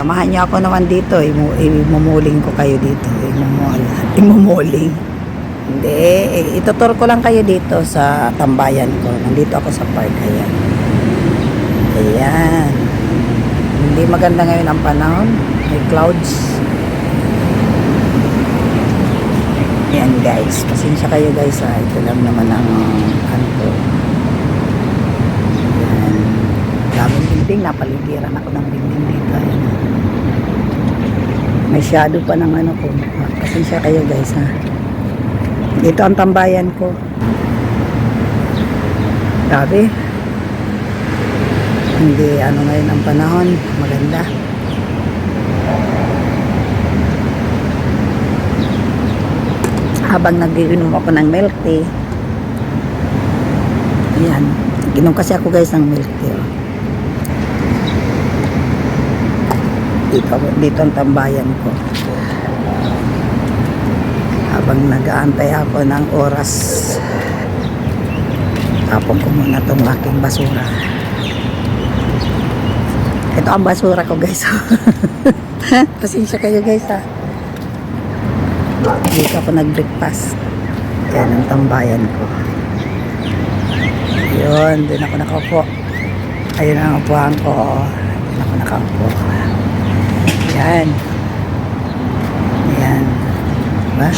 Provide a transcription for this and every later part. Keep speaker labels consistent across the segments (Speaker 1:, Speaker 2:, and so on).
Speaker 1: samahan niyo ako naman dito. Imumuling ko kayo dito. Imumuling. Hindi. Itutur ko lang kayo dito sa tambayan ko. Nandito ako sa park. Ayan. Ayan. Hindi maganda ngayon ang panahon. May clouds. Ayan guys. Pasensya kayo guys ha. Ito lang naman ang ano ko. Ayan. Daming building. Napaligiran ako ng building dito. Ayan. May shadow pa ng ano ko. Pasensya kayo guys ha. Dito ang tambayan ko. Grabe. Hindi ano ngayon ang panahon. Maganda. Habang nag-iinom ako ng milk tea. Ayan. Ginom kasi ako guys ng milk tea. Oh. Dito ang tambayan ko. Habang nag-aantay ako ng oras, tapon ko muna itong aking basura. Ito ang basura ko guys. Pasensya kayo guys ha. Dito ako nag-breakfast. Yan ang tambayan ko. Yun, doon ako nakaupo. Ayun ang upuan ko. Doon ako nakaupo. Yan. Yan. Diba?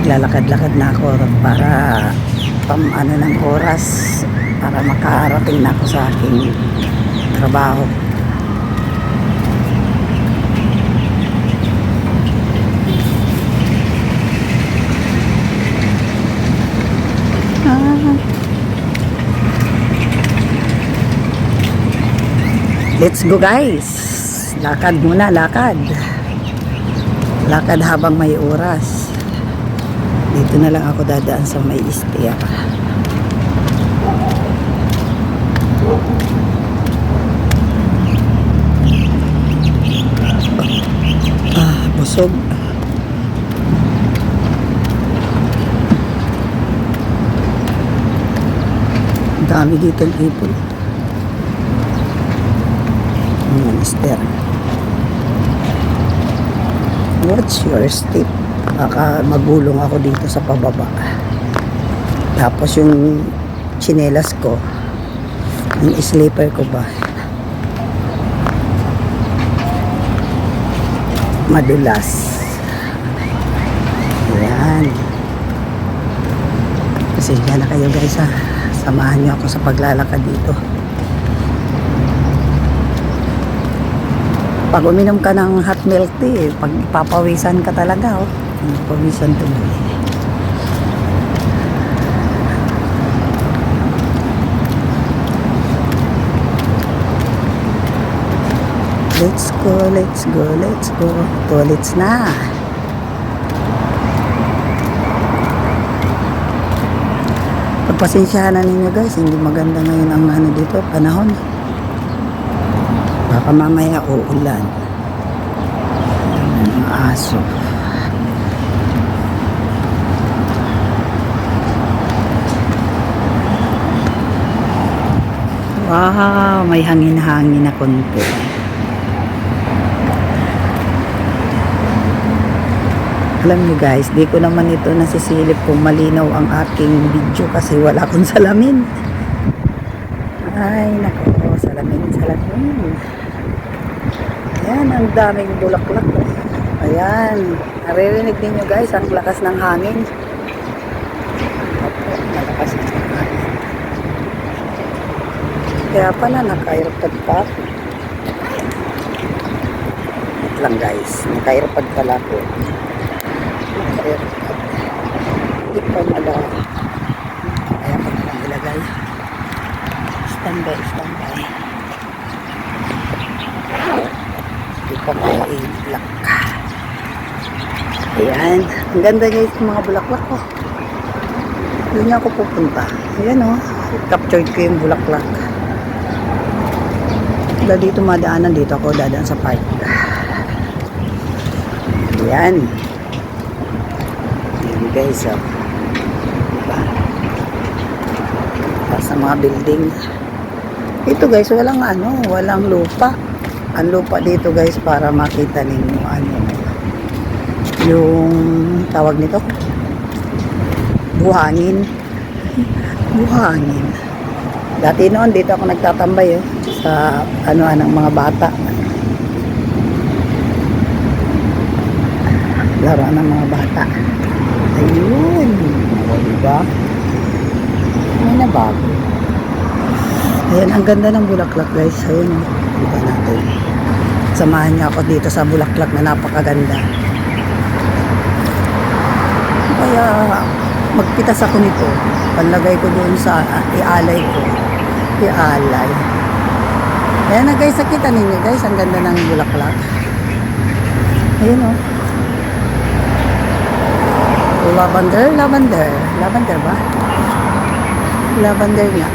Speaker 1: Lalakad-lakad na ako para ano ng oras para makarating na ako sa aking trabaho. Let's go guys. Lakad muna, lakad. Lakad habang may oras. Dito na lang ako dadaan sa may istia. Busog. Dami dito ng ipon. Mister. What's your step? Baka magulong ako dito sa pababa. Tapos yung tsinelas ko, yung sleeper ko ba, madulas. Ayan. Kasi na kayo guys ha. Samahan nyo ako sa paglalakad dito. Pag uminom ka ng hot milk tea, pag papawisan ka talaga, oh. Pawisan tuloy. Let's go, let's go, let's go. Toilets na. Pagpasensyahan na ninyo guys, hindi maganda ngayon ang ano dito, panahon. Baka mamaya uulan. Ang aso. Wow, may hangin-hangin na konti. Alam niyo guys, di ko naman ito nasisilip kung malinaw ang aking video kasi wala akong salamin. Ay, nako, salamin. Ayan, ang daming bulaklak. Ayan, naririnig niyo guys, ang lakas ng hangin. Opo, malakas ng hangin. Kaya pala, naka-airpod pa. Wait lang guys, naka-airpod pala po. Naka-airpod. Hindi pa mala. Kaya pa naman ilagay. Standby. Hindi pa kaya i-lock. Ayan. Ang ganda guys ng mga bulaklak ko. Doon niya ako pupunta. Ayan o. Captured ko yung bulaklak. Dito madaanan, dito ako dadaan sa park. Ayan. Ayan guys. Diba? sa mga building. Ito guys, walang lupa. Ang lupa dito guys, para makita ninyo yung tawag nito, buhangin. Buhangin. Dati noon dito ako nagtatambay sa ng mga bata. Laro ng mga bata. Ayun. O, diba? May nabago. Ayan, ang ganda ng bulaklak guys. Ayun. Diba natin. Samahan niyo ako dito sa bulaklak na napakaganda. Kaya magpitas ako nito. Panlagay ko doon sa ialay ko. Ialay. Ayan na guys, nakita ninyo guys. Ang ganda ng bulaklak. Ayun o. Lavender ba? Lavender nga.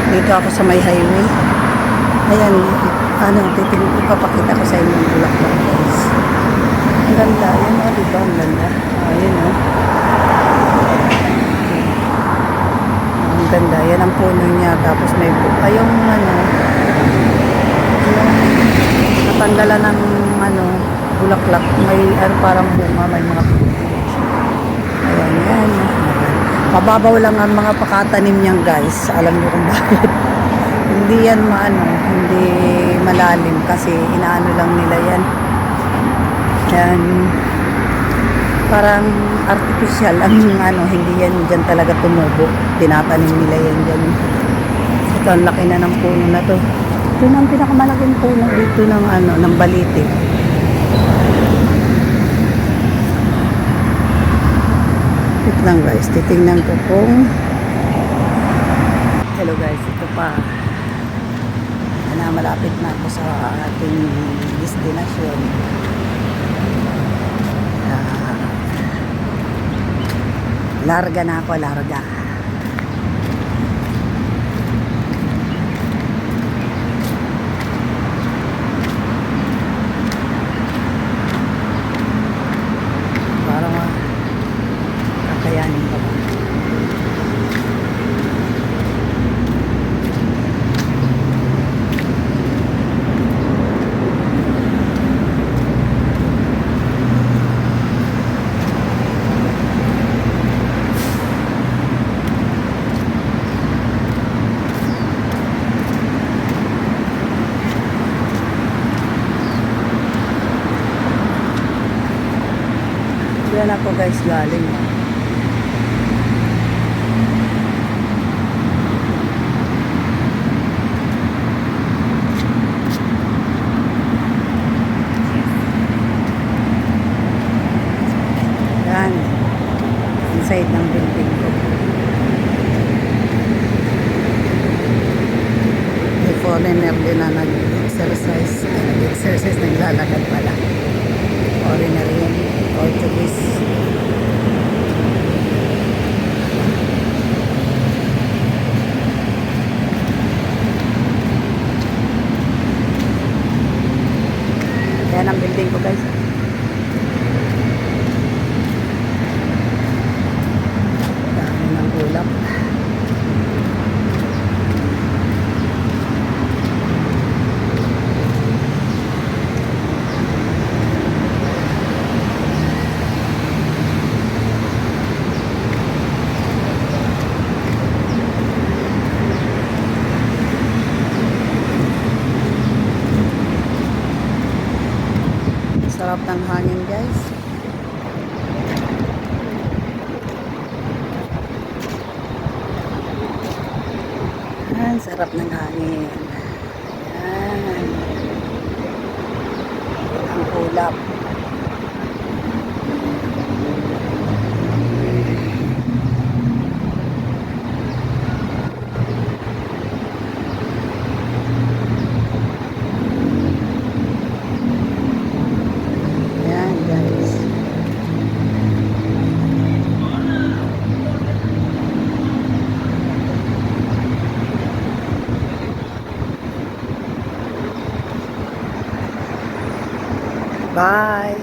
Speaker 1: Dito ako sa may highway. Ayan, ipapakita ko sa inyo yung bulaklak guys. Ang ganda, ayan o, diba? Ang ganda. Ayan o. Ang ganda, yan ang puno niya. Tapos may yung natanggalan ng bulaklak, may parang bunga, may mga ayan yan. Mababaw lang ang mga pakatanim niyan guys. Alam niyo kung bakit. Hindi yan hindi malalim kasi inaano lang nila yan. Yan parang artificial ang hindi yan dyan talaga tumubo. Tinatanim nila yan dyan. Ito ang laki na ng puno na to. Ito na ang pinakamalaking puno dito ng Balite. Ito lang guys, titingnan ko kung hello guys, ito pa malapit na ako sa ating destination. Larga na ako, larga. Parang kakayanin ko ba? Yan ako guys galing. Yan. Inside ng building ko. May foreigner din na nag-exercise. Naglalakad pala. Foreigner yun. Portuguese. Yan ang building ko guys. Dami ng ulap. Sarap ng hangin guys. Ayan, sarap ng hangin. Ayan. Ang ulap. Bye.